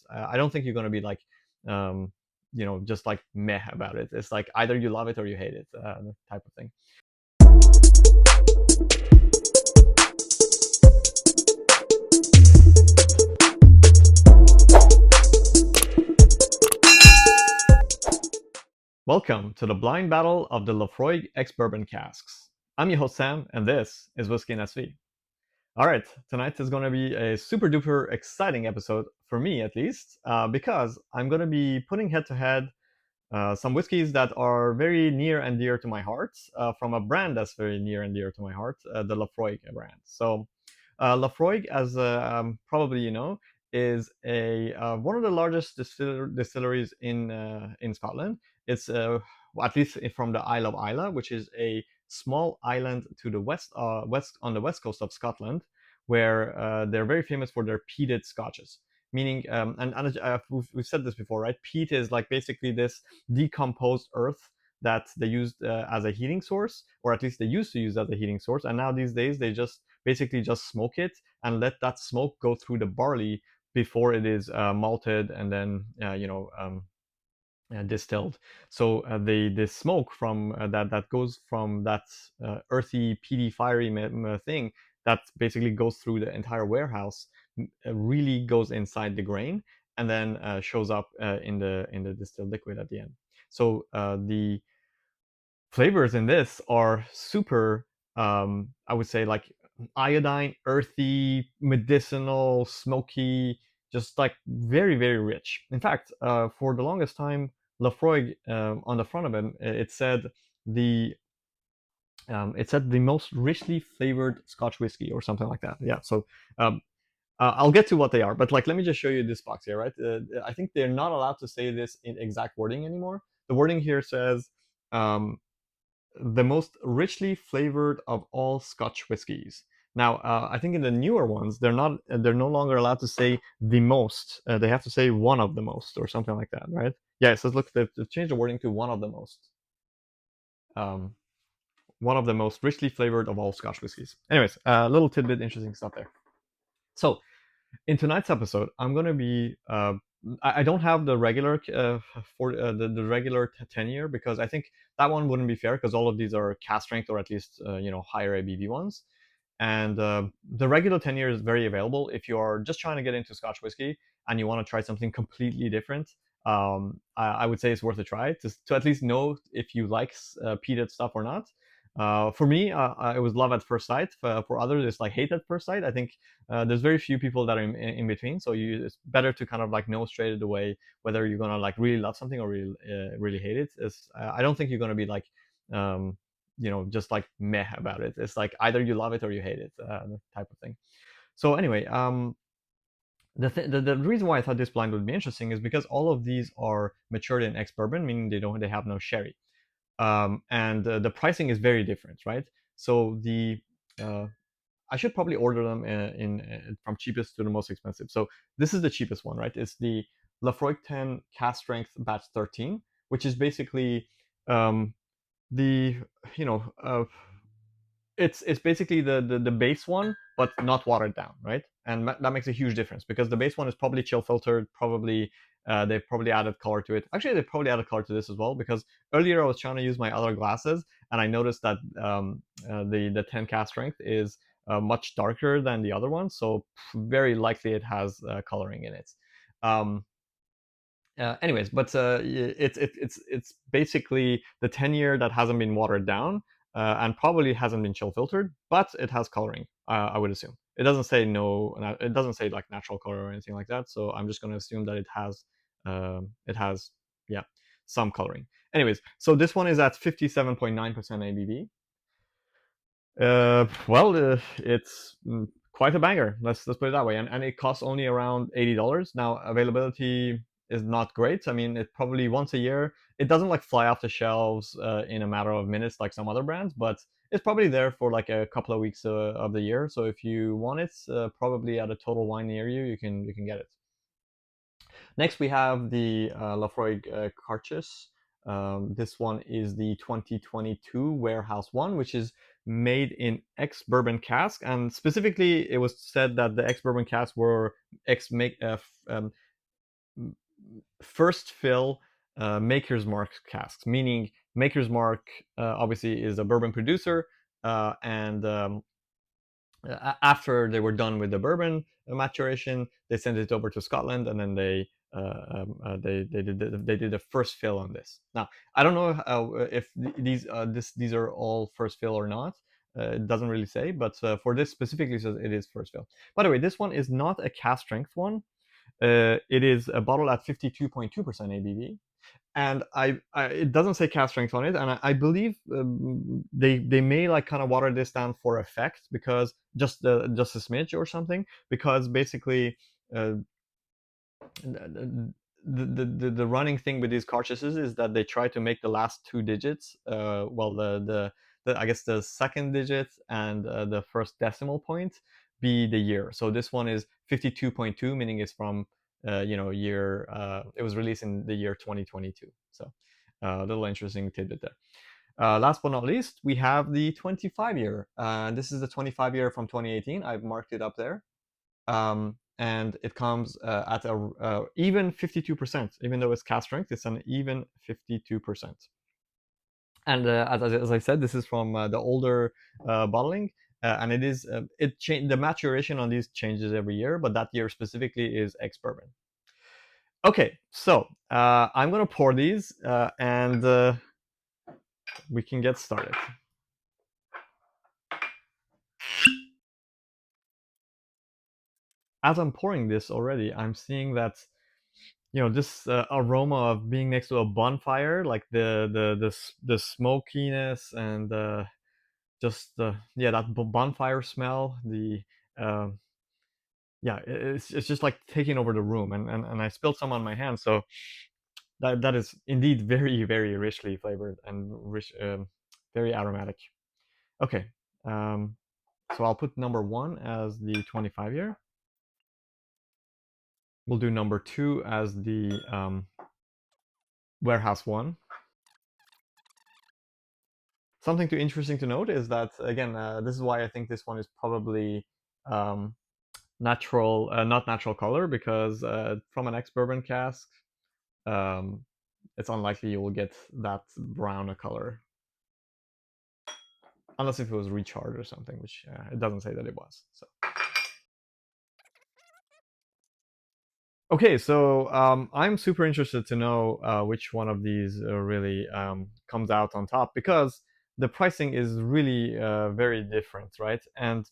I don't think you're going to be like, just like meh about it. It's like either you love it or you hate it, type of thing. Welcome to the blind battle of the Laphroaig ex-bourbon casks. I'm your host Sam, and this is Whiskey and SV. All right, tonight is going to be a super duper exciting episode for me, at least, because I'm going to be putting head to head some whiskeys that are very near and dear to my heart, from a brand that's very near and dear to my heart, the Laphroaig brand. So, Laphroaig, as probably you know, is a one of the largest distilleries in Scotland. It's at least from the Isle of Islay, which is a small island to the west on the west coast of Scotland, where they're very famous for their peated scotches. Meaning, we've said this before, right? Peat is like basically this decomposed earth that they used as a heating source, or at least they used to use as a heating source. And now these days they just basically just smoke it and let that smoke go through the barley before it is malted and then distilled. So the smoke from that goes from that earthy, peaty, fiery thing that basically goes through the entire warehouse, really goes inside the grain and then shows up in the distilled liquid at the end. So the flavors in this are super, I would say, like iodine, earthy, medicinal, smoky, just like very, very rich. In fact, for the longest time, Laphroaig, on the front of it, the it said the most richly flavored Scotch whiskey or something like that. Yeah. So um, I'll get to what they are, but like, let me just show you this box here, right? I think they're not allowed to say this in exact wording anymore. The wording here says, um, the most richly flavored of all Scotch whiskies. Now, I think in the newer ones, they're no longer allowed to say the most. They have to say one of the most or something like that, right? Yeah. So look, they've changed the wording to one of the most. Um, one of the most richly flavored of all Scotch whiskies. Anyways, a little tidbit, interesting stuff there. So in tonight's episode, I'm gonna be I don't have the regular for the regular 10 year, because I think that one wouldn't be fair, because all of these are cask strength or at least higher ABV ones. And the regular 10 year is very available if you are just trying to get into Scotch whiskey and you want to try something completely different. I would say it's worth a try to at least know if you like peated stuff or not. For me, it was love at first sight. For others, it's like hate at first sight. I think there's very few people that are in between. So it's better to kind of like know straight away whether you're gonna like really love something or really hate it. I don't think you're gonna be like um, just like meh about it. It's like either you love it or you hate it, type of thing. So anyway, the reason why I thought this blind would be interesting is because all of these are matured in ex bourbon, meaning they have no sherry, and the pricing is very different, right? So the I should probably order them from cheapest to the most expensive. So this is the cheapest one, right? It's the Laphroaig 10 Cask Strength Batch 13, which is basically um, the you know it's basically the base one, but not watered down, right? And that makes a huge difference, because the base one is probably chill filtered, probably they've probably added color to it. Actually, they probably added color to this as well, because earlier I was trying to use my other glasses and I noticed that the 10 Cask Strength is much darker than the other one, so very likely it has coloring in it. Um, Anyways, but it's basically the 10 year that hasn't been watered down, and probably hasn't been chill filtered, but it has coloring. I would assume it doesn't say no, it doesn't say like natural color or anything like that. So I'm just going to assume that it has yeah, some coloring. Anyways, so this one is at 57.9% ABV. It's quite a banger. Let's put it that way, and it costs only around $80. Now availability is not great. I mean, it probably once a year. It doesn't like fly off the shelves in a matter of minutes like some other brands, but it's probably there for like a couple of weeks of the year. So if you want it, probably at a Total Wine near you, you can get it. Next, we have the Laphroaig Carchis. This one is the 2022 Warehouse One, which is made in ex bourbon cask, and specifically, it was said that the ex bourbon casks were ex make first fill Maker's Mark casks, meaning Maker's Mark obviously is a bourbon producer, and after they were done with the bourbon maturation, they sent it over to Scotland, and then they did the first fill on this. Now I don't know if these are all first fill or not. It doesn't really say, but for this specifically, it says it is first fill. By the way, this one is not a cask strength one. It is a bottle at 52.2% ABV, and it doesn't say cask strength on it, and I believe they may like kind of water this down for effect, because just a smidge or something, because basically uh, the running thing with these cartridges is that they try to make the last two digits, well the I guess the second digit and the first decimal point be the year. So this one is 52.2, meaning it's from year, it was released in the year 2022. So a little interesting tidbit there. Last but not least, we have the 25 year. This is the 25 year from 2018. I've marked it up there. And it comes at a even 52%. Even though it's cask strength, it's an even 52%. And as I said, this is from the older bottling, and it is the maturation on these changes every year, but that year specifically is ex bourbon. Okay, so I'm gonna pour these, and we can get started. As I'm pouring this already, I'm seeing that this aroma of being next to a bonfire, like the smokiness, and just the yeah, that bonfire smell. The uh, yeah, it's just like taking over the room, and I spilled some on my hand, so that is indeed very, very richly flavored and rich, very aromatic. Okay, um, so I'll put number one as the 25 year. We'll do number two as the warehouse one. Something too interesting to note is that, again, this is why I think this one is probably um, natural, not natural color, because from an ex bourbon cask, um, it's unlikely you will get that brown a color, unless if it was recharged or something, which it doesn't say that it was. So okay, so I'm super interested to know which one of these really comes out on top, because the pricing is really very different, right? And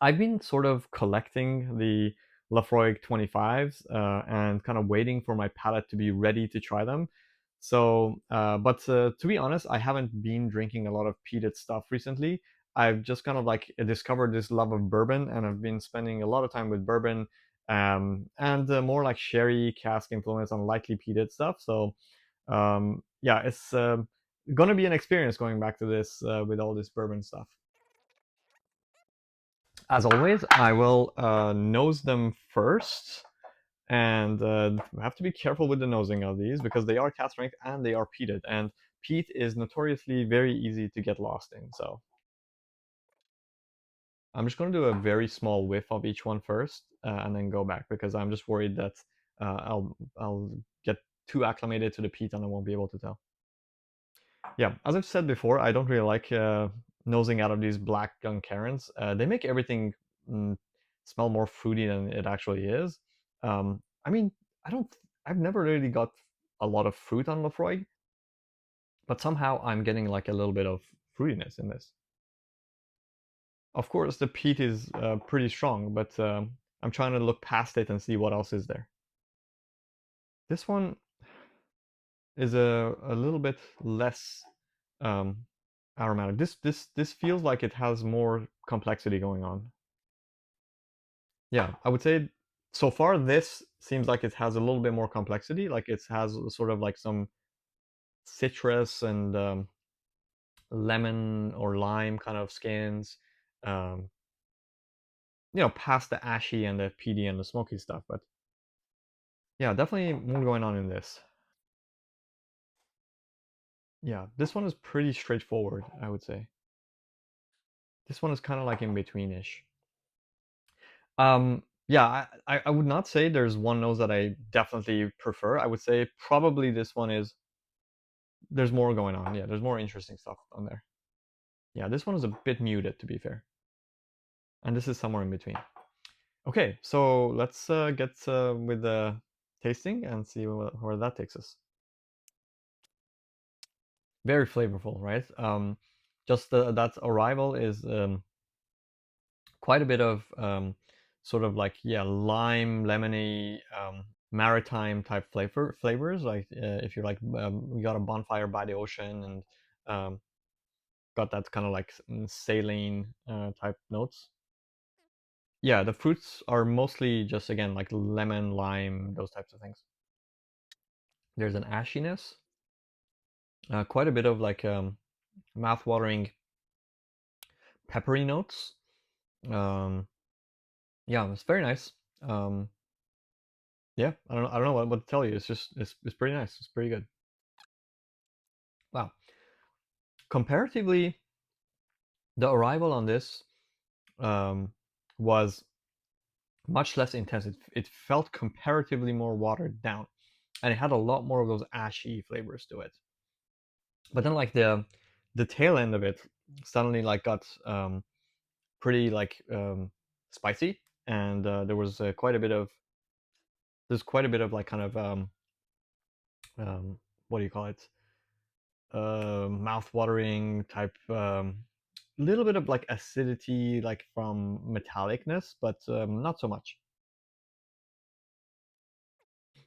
I've been sort of collecting the Laphroaig 25s and kind of waiting for my palate to be ready to try them. So, but to be honest, I haven't been drinking a lot of peated stuff recently. I've just kind of like discovered this love of bourbon, and I've been spending a lot of time with bourbon, and more like sherry cask influence on lightly peated stuff. So, yeah, it's gonna be an experience going back to this with all this bourbon stuff. As always, I will nose them first, and we have to be careful with the nosing of these, because they are cask strength and they are peated, and peat is notoriously very easy to get lost in. So I'm just going to do a very small whiff of each one first, and then go back, because I'm just worried that I'll get too acclimated to the peat and I won't be able to tell. Yeah, as I've said before, I don't really like nosing out of these black Glencairns. They make everything mm, smell more fruity than it actually is. I mean, I don't. I've never really got a lot of fruit on Laphroaig, but somehow I'm getting like a little bit of fruitiness in this. Of course, the peat is pretty strong, but I'm trying to look past it and see what else is there. This one is a little bit less um, aromatic. This feels like it has more complexity going on. Yeah, I would say so far this seems like it has a little bit more complexity. Like it has sort of like some citrus and lemon or lime kind of skins. Um, past the ashy and the peaty and the smoky stuff. But yeah, definitely more going on in this. Yeah, this one is pretty straightforward, I would say. This one is kind of like in betweenish. Yeah, I would not say there's one nose that I definitely prefer. I would say probably this one is there's more going on. Yeah, there's more interesting stuff on there. Yeah, this one is a bit muted to be fair, and this is somewhere in between. Okay, so let's get with the tasting and see where that takes us. Very flavorful, right? Just that arrival is quite a bit of sort of like yeah lime, lemony, maritime type flavors. Like if you're like you got a bonfire by the ocean and um, got that kind of like saline type notes. Yeah, the fruits are mostly just again like lemon, lime, those types of things. There's an ashiness, quite a bit of like mouth-watering peppery notes. Um, yeah, it's very nice. Um, yeah, I don't know what to tell you. It's just it's pretty nice. It's pretty good. Wow. Comparatively, the arrival on this um, was much less intense. It felt comparatively more watered down, and it had a lot more of those ashy flavors to it. But then like the tail end of it suddenly like got pretty like spicy, and there was quite a bit of there's quite a bit of like kind of what do you call it mouth-watering type little bit of like acidity like from metallicness, but not so much.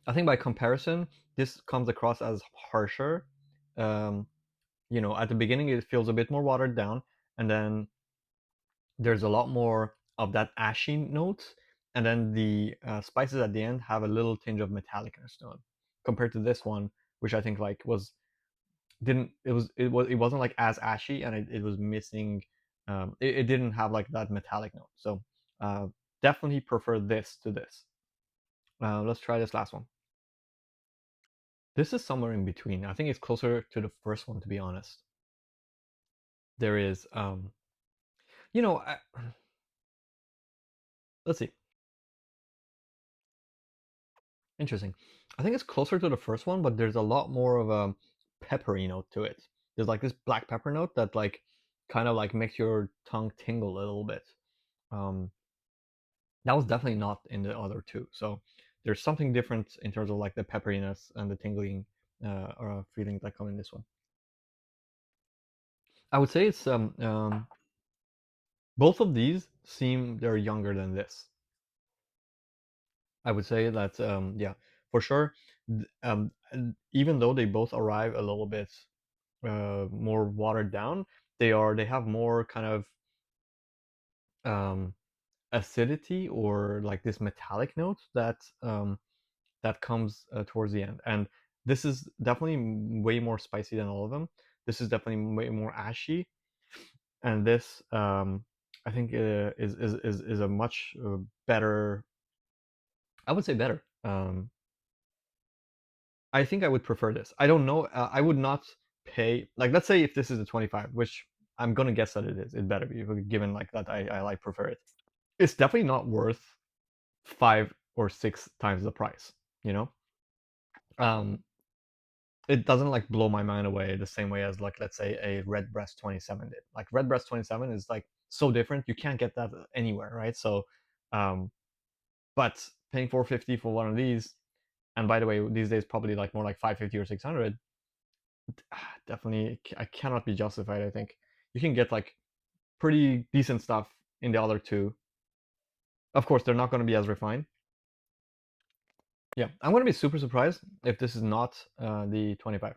I think by comparison, this comes across as harsher. Um, at the beginning it feels a bit more watered down, and then there's a lot more of that ashy note, and then the spices at the end have a little tinge of metallicness to them, compared to this one, which I think like was didn't it wasn't like as ashy, and it was missing. It didn't have like that metallic note. So uh, definitely prefer this to this. Let's try this last one. This is somewhere in between. I think it's closer to the first one, to be honest. There is, you know, I, let's see. Interesting. I think it's closer to the first one, but there's a lot more of a peppery note to it. There's like this black pepper note that like kind of like makes your tongue tingle a little bit. Um, that was definitely not in the other two. So there's something different in terms of like the pepperiness and the tingling feeling that come in this one. I would say it's both of these seem they're younger than this. I would say that yeah, for sure. Even though they both arrive a little bit more watered down, they have more kind of um, acidity or like this metallic note that comes towards the end. And this is definitely way more spicy than all of them. This is definitely way more ashy, and this I think is a much better. I would say better. I think I would prefer this. I don't know. I would not pay like let's say if this is a 25, which I'm gonna guess that it is. It better be given like that. I like prefer it. It's definitely not worth 5 or 6 times the price. You know, um, it doesn't like blow my mind away the same way as like let's say a Redbreast 27 did. Like Redbreast 27 is like so different. You can't get that anywhere, right? So, um, but paying 450 for one of these, and by the way, these days probably like more like 550 or 600. Definitely, I cannot be justified. I think you can get like pretty decent stuff in the other two. Of course, they're not going to be as refined. Yeah, I'm going to be super surprised if this is not the 25.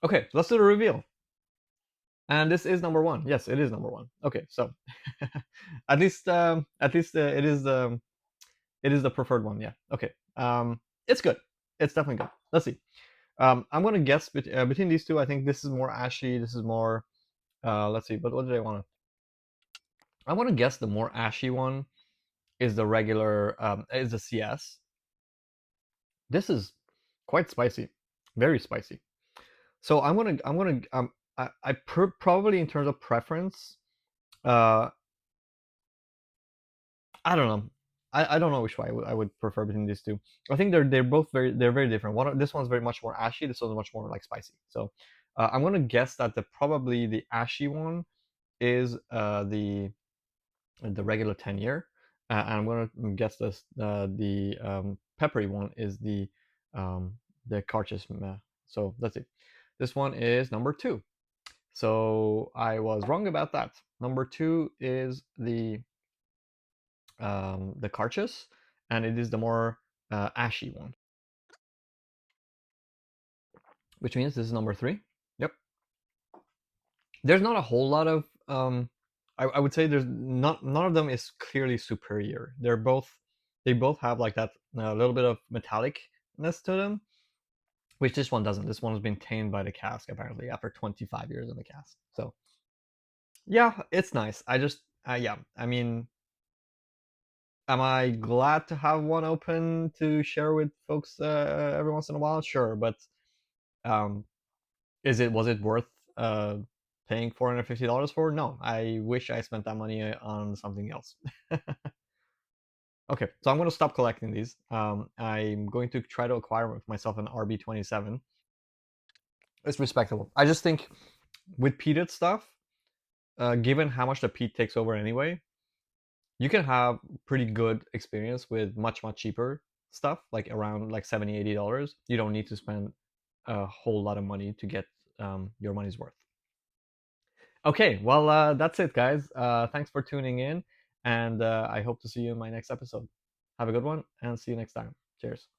Okay, let's do the reveal. And this is number one. Yes, it is number one. Okay, so at least it is the preferred one. Yeah. Okay. It's good. It's definitely good. Let's see. I'm gonna guess between these two. I think this is more ashy. This is more. Let's see. But what did I want to? I want to guess the more ashy one is the regular. Is the CS. This is quite spicy, very spicy. So I'm gonna probably in terms of preference. Uh, I don't know. I don't know which way I would prefer between these two. I think they're both very different. This one's very much more ashy. This one's much more like spicy. So I'm gonna guess that probably the ashy one is the regular 10 year, and I'm gonna guess this the peppery one is um, the Carchis. So let's see. This one is number two. So I was wrong about that. Number two is the Carchis, and it is the more ashy one, which means this is number three. Yep. There's not a whole lot of I would say there's not none of them is clearly superior. They both have like that little bit of metallicness to them, which this one doesn't. This one has been tamed by the cask apparently after 25 years in the cask. So yeah, it's nice. I just yeah, I mean, am I glad to have one open to share with folks every once in a while? Sure, but um, was it worth uh, paying $450 for? No, I wish I spent that money on something else. Okay, so I'm going to stop collecting these. I'm going to try to acquire myself an RB27. It's respectable. I just think with peated stuff, given how much the peat takes over anyway, you can have pretty good experience with much cheaper stuff, like around like $70-$80. You don't need to spend a whole lot of money to get your money's worth. Okay, well, that's it, guys. Thanks for tuning in, and I hope to see you in my next episode. Have a good one, and see you next time. Cheers.